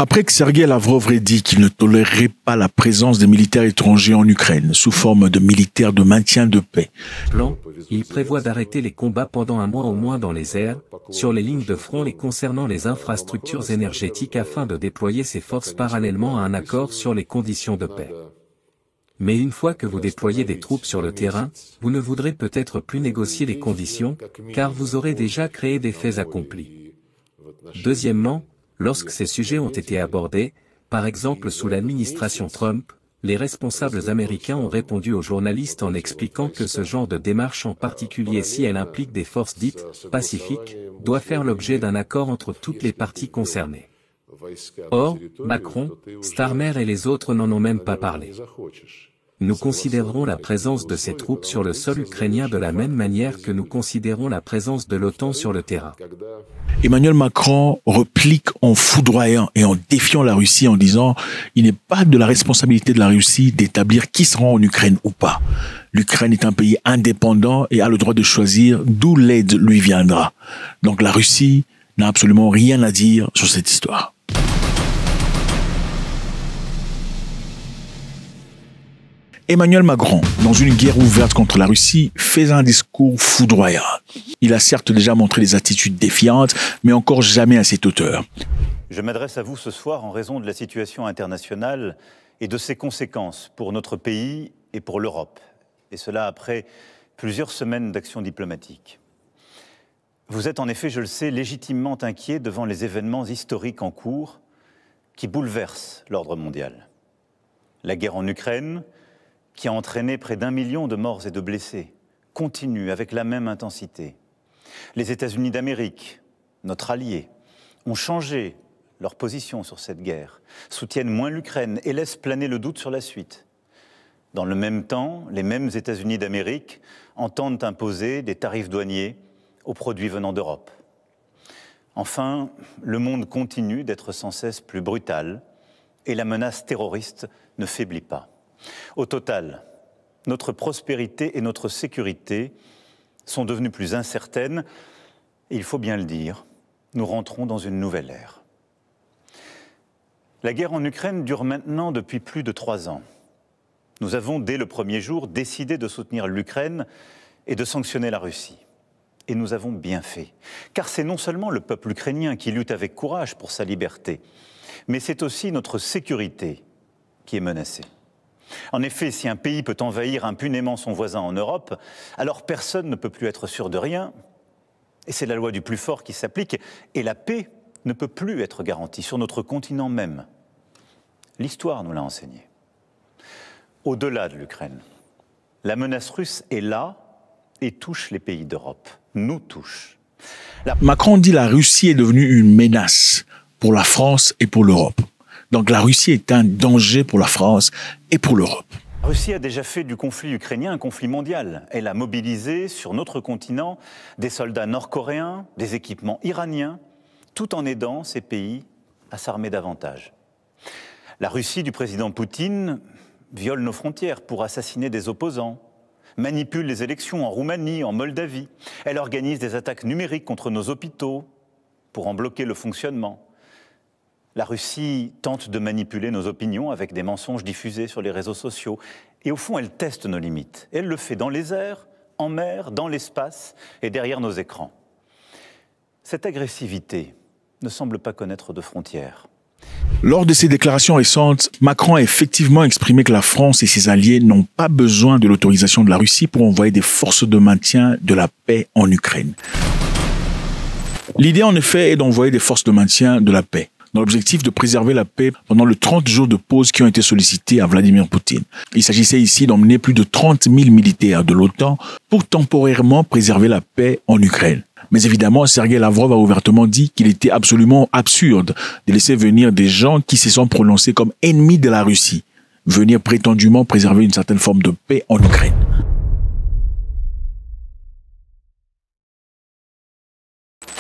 Après que Sergueï Lavrov ait dit qu'il ne tolérerait pas la présence des militaires étrangers en Ukraine sous forme de militaires de maintien de paix, il prévoit d'arrêter les combats pendant un mois au moins dans les airs, sur les lignes de front et concernant les infrastructures énergétiques afin de déployer ses forces parallèlement à un accord sur les conditions de paix. Mais une fois que vous déployez des troupes sur le terrain, vous ne voudrez peut-être plus négocier les conditions, car vous aurez déjà créé des faits accomplis. Deuxièmement, lorsque ces sujets ont été abordés, par exemple sous l'administration Trump, les responsables américains ont répondu aux journalistes en expliquant que ce genre de démarche, en particulier si elle implique des forces dites « pacifiques », doit faire l'objet d'un accord entre toutes les parties concernées. Or, Macron, Starmer et les autres n'en ont même pas parlé. Nous considérerons la présence de ces troupes sur le sol ukrainien de la même manière que nous considérons la présence de l'OTAN sur le terrain. Emmanuel Macron replique en foudroyant et en défiant la Russie en disant « Il n'est pas de la responsabilité de la Russie d'établir qui sera en Ukraine ou pas. L'Ukraine est un pays indépendant et a le droit de choisir d'où l'aide lui viendra. Donc la Russie n'a absolument rien à dire sur cette histoire. » Emmanuel Macron, dans une guerre ouverte contre la Russie, fait un discours foudroyant. Il a certes déjà montré des attitudes défiantes, mais encore jamais à cette hauteur. Je m'adresse à vous ce soir en raison de la situation internationale et de ses conséquences pour notre pays et pour l'Europe. Et cela après plusieurs semaines d'action diplomatique. Vous êtes en effet, je le sais, légitimement inquiet devant les événements historiques en cours qui bouleversent l'ordre mondial. La guerre en Ukraine, qui a entraîné près d'1 million de morts et de blessés, continue avec la même intensité. Les États-Unis d'Amérique, notre allié, ont changé leur position sur cette guerre, soutiennent moins l'Ukraine et laissent planer le doute sur la suite. Dans le même temps, les mêmes États-Unis d'Amérique entendent imposer des tarifs douaniers aux produits venant d'Europe. Enfin, le monde continue d'être sans cesse plus brutal et la menace terroriste ne faiblit pas. Au total, notre prospérité et notre sécurité sont devenues plus incertaines et il faut bien le dire, nous rentrons dans une nouvelle ère. La guerre en Ukraine dure maintenant depuis plus de 3 ans. Nous avons, dès le premier jour, décidé de soutenir l'Ukraine et de sanctionner la Russie. Et nous avons bien fait, car c'est non seulement le peuple ukrainien qui lutte avec courage pour sa liberté, mais c'est aussi notre sécurité qui est menacée. En effet, si un pays peut envahir impunément son voisin en Europe, alors personne ne peut plus être sûr de rien. Et c'est la loi du plus fort qui s'applique. Et la paix ne peut plus être garantie sur notre continent même. L'histoire nous l'a enseigné. Au-delà de l'Ukraine, la menace russe est là et touche les pays d'Europe. Nous touche. Macron dit que la Russie est devenue une menace pour la France et pour l'Europe. Donc la Russie est un danger pour la France et pour l'Europe. La Russie a déjà fait du conflit ukrainien un conflit mondial. Elle a mobilisé sur notre continent des soldats nord-coréens, des équipements iraniens, tout en aidant ces pays à s'armer davantage. La Russie du président Poutine viole nos frontières pour assassiner des opposants, manipule les élections en Roumanie, en Moldavie. Elle organise des attaques numériques contre nos hôpitaux pour en bloquer le fonctionnement. La Russie tente de manipuler nos opinions avec des mensonges diffusés sur les réseaux sociaux. Et au fond, elle teste nos limites. Elle le fait dans les airs, en mer, dans l'espace et derrière nos écrans. Cette agressivité ne semble pas connaître de frontières. Lors de ses déclarations récentes, Macron a effectivement exprimé que la France et ses alliés n'ont pas besoin de l'autorisation de la Russie pour envoyer des forces de maintien de la paix en Ukraine. L'idée, en effet, est d'envoyer des forces de maintien de la paix, dans l'objectif de préserver la paix pendant les 30 jours de pause qui ont été sollicités à Vladimir Poutine. Il s'agissait ici d'emmener plus de 30 000 militaires de l'OTAN pour temporairement préserver la paix en Ukraine. Mais évidemment, Sergueï Lavrov a ouvertement dit qu'il était absolument absurde de laisser venir des gens qui se sont prononcés comme ennemis de la Russie, venir prétendument préserver une certaine forme de paix en Ukraine.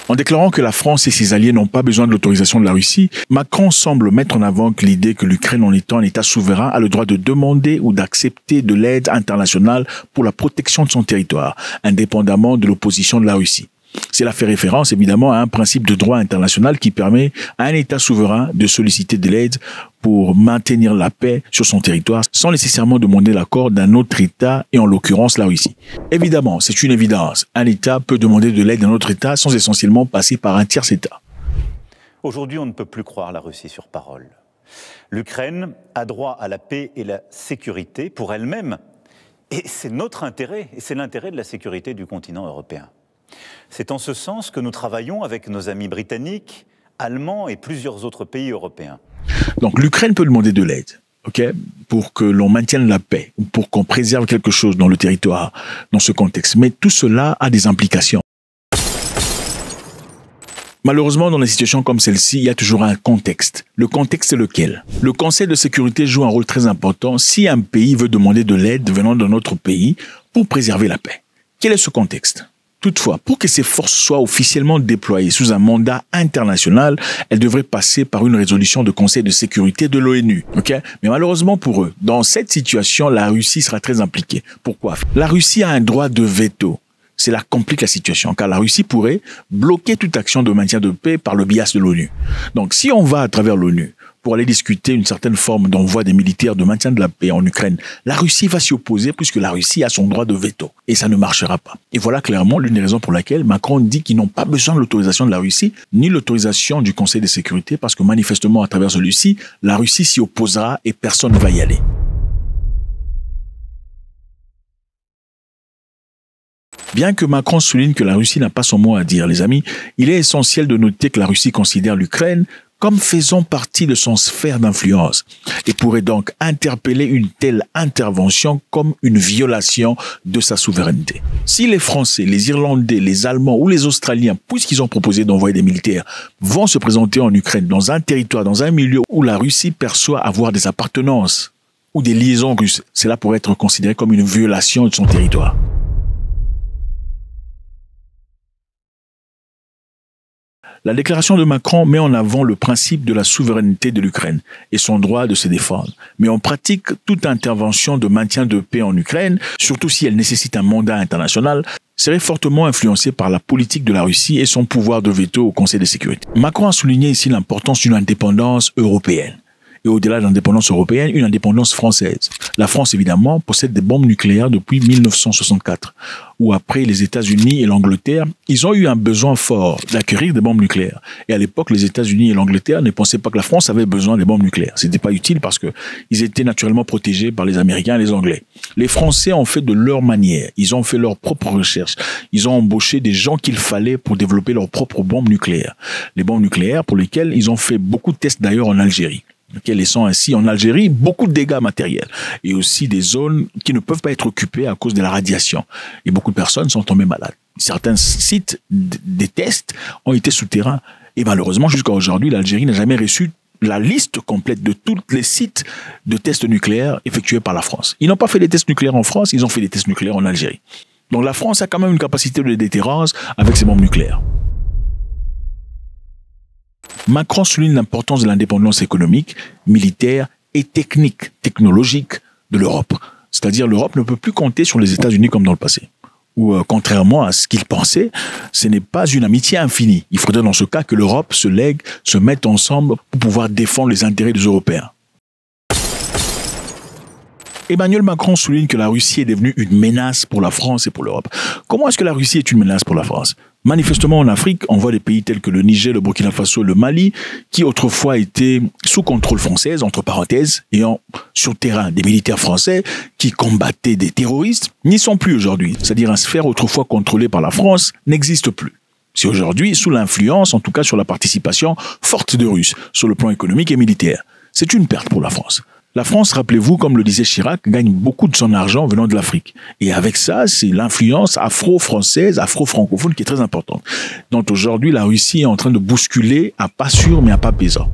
En déclarant que la France et ses alliés n'ont pas besoin de l'autorisation de la Russie, Macron semble mettre en avant l'idée que l'Ukraine, en étant un État souverain, a le droit de demander ou d'accepter de l'aide internationale pour la protection de son territoire, indépendamment de l'opposition de la Russie. Cela fait référence évidemment à un principe de droit international qui permet à un État souverain de solliciter de l'aide pour maintenir la paix sur son territoire sans nécessairement demander l'accord d'un autre État et en l'occurrence la Russie. Évidemment, c'est une évidence. Un État peut demander de l'aide d'un autre État sans essentiellement passer par un tiers État. Aujourd'hui, on ne peut plus croire la Russie sur parole. L'Ukraine a droit à la paix et la sécurité pour elle-même. Et c'est notre intérêt, et c'est l'intérêt de la sécurité du continent européen. C'est en ce sens que nous travaillons avec nos amis britanniques, allemands et plusieurs autres pays européens. Donc l'Ukraine peut demander de l'aide, pour que l'on maintienne la paix, ou pour qu'on préserve quelque chose dans le territoire, dans ce contexte. Mais tout cela a des implications. Malheureusement, dans des situations comme celle-ci, il y a toujours un contexte. Le contexte, c'est lequel? Le Conseil de sécurité joue un rôle très important si un pays veut demander de l'aide venant d'un autre pays pour préserver la paix. Quel est ce contexte? Toutefois, pour que ces forces soient officiellement déployées sous un mandat international, elles devraient passer par une résolution du Conseil de sécurité de l'ONU. Mais malheureusement pour eux, dans cette situation, la Russie sera très impliquée. Pourquoi? La Russie a un droit de veto. Cela complique la situation, car la Russie pourrait bloquer toute action de maintien de paix par le biais de l'ONU. Donc, si on va à travers l'ONU pour aller discuter une certaine forme d'envoi des militaires de maintien de la paix en Ukraine, la Russie va s'y opposer puisque la Russie a son droit de veto. Et ça ne marchera pas. Et voilà clairement l'une des raisons pour laquelle Macron dit qu'ils n'ont pas besoin de l'autorisation de la Russie, ni l'autorisation du Conseil de sécurité, parce que manifestement, à travers celui-ci, la Russie s'y opposera et personne ne va y aller. Bien que Macron souligne que la Russie n'a pas son mot à dire, les amis, il est essentiel de noter que la Russie considère l'Ukraine comme faisant partie de son sphère d'influence et pourrait donc interpeller une telle intervention comme une violation de sa souveraineté. Si les Français, les Irlandais, les Allemands ou les Australiens, puisqu'ils ont proposé d'envoyer des militaires, vont se présenter en Ukraine dans un territoire, dans un milieu où la Russie perçoit avoir des appartenances ou des liaisons russes, cela pourrait être considéré comme une violation de son territoire. La déclaration de Macron met en avant le principe de la souveraineté de l'Ukraine et son droit de se défendre. Mais en pratique, toute intervention de maintien de paix en Ukraine, surtout si elle nécessite un mandat international, serait fortement influencée par la politique de la Russie et son pouvoir de veto au Conseil de sécurité. Macron a souligné ici l'importance d'une indépendance européenne. Et au-delà de l'indépendance européenne, une indépendance française. La France, évidemment, possède des bombes nucléaires depuis 1964, où après les États-Unis et l'Angleterre, ils ont eu un besoin fort d'acquérir des bombes nucléaires. Et à l'époque, les États-Unis et l'Angleterre ne pensaient pas que la France avait besoin des bombes nucléaires. C'était pas utile parce que ils étaient naturellement protégés par les Américains et les Anglais. Les Français ont fait de leur manière. Ils ont fait leurs propres recherches. Ils ont embauché des gens qu'il fallait pour développer leurs propres bombes nucléaires. Les bombes nucléaires pour lesquelles ils ont fait beaucoup de tests d'ailleurs en Algérie. Laissant ainsi en Algérie beaucoup de dégâts matériels et aussi des zones qui ne peuvent pas être occupées à cause de la radiation. Et beaucoup de personnes sont tombées malades. Certains sites des tests ont été souterrains et malheureusement jusqu'à aujourd'hui, l'Algérie n'a jamais reçu la liste complète de tous les sites de tests nucléaires effectués par la France. Ils n'ont pas fait des tests nucléaires en France, ils ont fait des tests nucléaires en Algérie. Donc la France a quand même une capacité de déterrence avec ses bombes nucléaires. Macron souligne l'importance de l'indépendance économique, militaire et technologique de l'Europe. C'est-à-dire l'Europe ne peut plus compter sur les États-Unis comme dans le passé. Ou contrairement à ce qu'il pensait, ce n'est pas une amitié infinie. Il faudrait dans ce cas que l'Europe se lègue, se mette ensemble pour pouvoir défendre les intérêts des Européens. Emmanuel Macron souligne que la Russie est devenue une menace pour la France et pour l'Europe. Comment est-ce que la Russie est une menace pour la France? Manifestement, en Afrique, on voit des pays tels que le Niger, le Burkina Faso, le Mali, qui autrefois étaient sous contrôle français, entre parenthèses, ayant sur terrain des militaires français qui combattaient des terroristes, n'y sont plus aujourd'hui. C'est-à-dire une sphère autrefois contrôlée par la France n'existe plus. C'est aujourd'hui sous l'influence, en tout cas sur la participation forte de Russes, sur le plan économique et militaire. C'est une perte pour la France. La France, rappelez-vous, comme le disait Chirac, gagne beaucoup de son argent venant de l'Afrique. Et avec ça, c'est l'influence afro-française, afro-francophone qui est très importante. Donc aujourd'hui, la Russie est en train de bousculer à pas sûr, mais à pas pesant.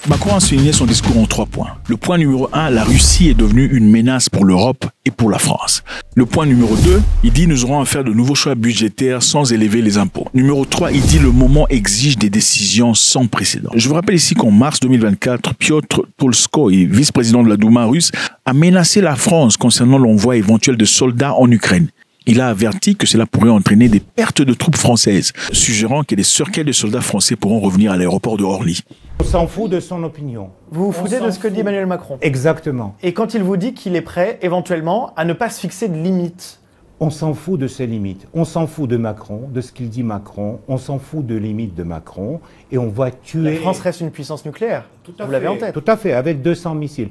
Macron a souligné son discours en 3 points. Le point numéro 1, la Russie est devenue une menace pour l'Europe et pour la France. Le point numéro 2, il dit nous aurons à faire de nouveaux choix budgétaires sans élever les impôts. Numéro 3, il dit le moment exige des décisions sans précédent. Je vous rappelle ici qu'en mars 2024, Piotr Tolstoï, vice-président de la Douma russe, a menacé la France concernant l'envoi éventuel de soldats en Ukraine. Il a averti que cela pourrait entraîner des pertes de troupes françaises, suggérant que des cercueils de soldats français pourront revenir à l'aéroport de Orly. On s'en fout de son opinion. Vous vous foutez de ce que dit Emmanuel Macron. Exactement. Et quand il vous dit qu'il est prêt, éventuellement, à ne pas se fixer de limites. On s'en fout de ses limites. On s'en fout de Macron, de ce qu'il dit Macron. On s'en fout de limites de Macron. Et on va tuer... La France reste une puissance nucléaire. Vous l'avez en tête. Tout à fait, avec 200 missiles.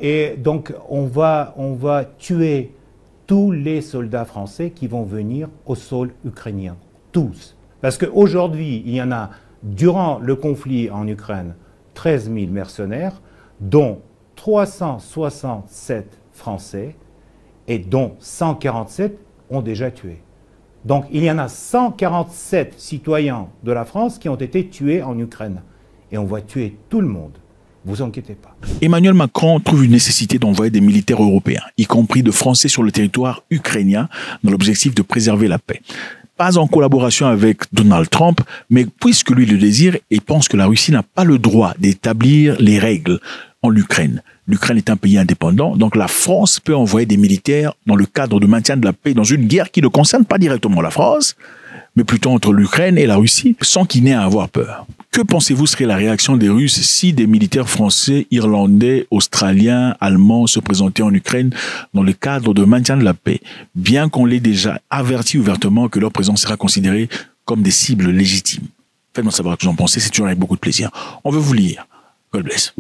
Et donc, on va tuer tous les soldats français qui vont venir au sol ukrainien. Tous. Parce qu'aujourd'hui, il y en a, durant le conflit en Ukraine, 13 000 mercenaires, dont 367 Français, et dont 147 ont déjà tué. Donc il y en a 147 citoyens de la France qui ont été tués en Ukraine. Et on va tuer tout le monde. Vous inquiétez pas. Emmanuel Macron trouve une nécessité d'envoyer des militaires européens, y compris de Français sur le territoire ukrainien, dans l'objectif de préserver la paix. Pas en collaboration avec Donald Trump, mais puisque lui le désire et pense que la Russie n'a pas le droit d'établir les règles en Ukraine. L'Ukraine est un pays indépendant, donc la France peut envoyer des militaires dans le cadre de maintien de la paix dans une guerre qui ne concerne pas directement la France, mais plutôt entre l'Ukraine et la Russie, sans qu'il n'ait à avoir peur. Que pensez-vous serait la réaction des Russes si des militaires français, irlandais, australiens, allemands se présentaient en Ukraine dans le cadre de maintien de la paix, bien qu'on l'ait déjà averti ouvertement que leur présence sera considérée comme des cibles légitimes? Faites-moi savoir ce que vous en pensez, c'est toujours avec beaucoup de plaisir. On veut vous lire. God bless.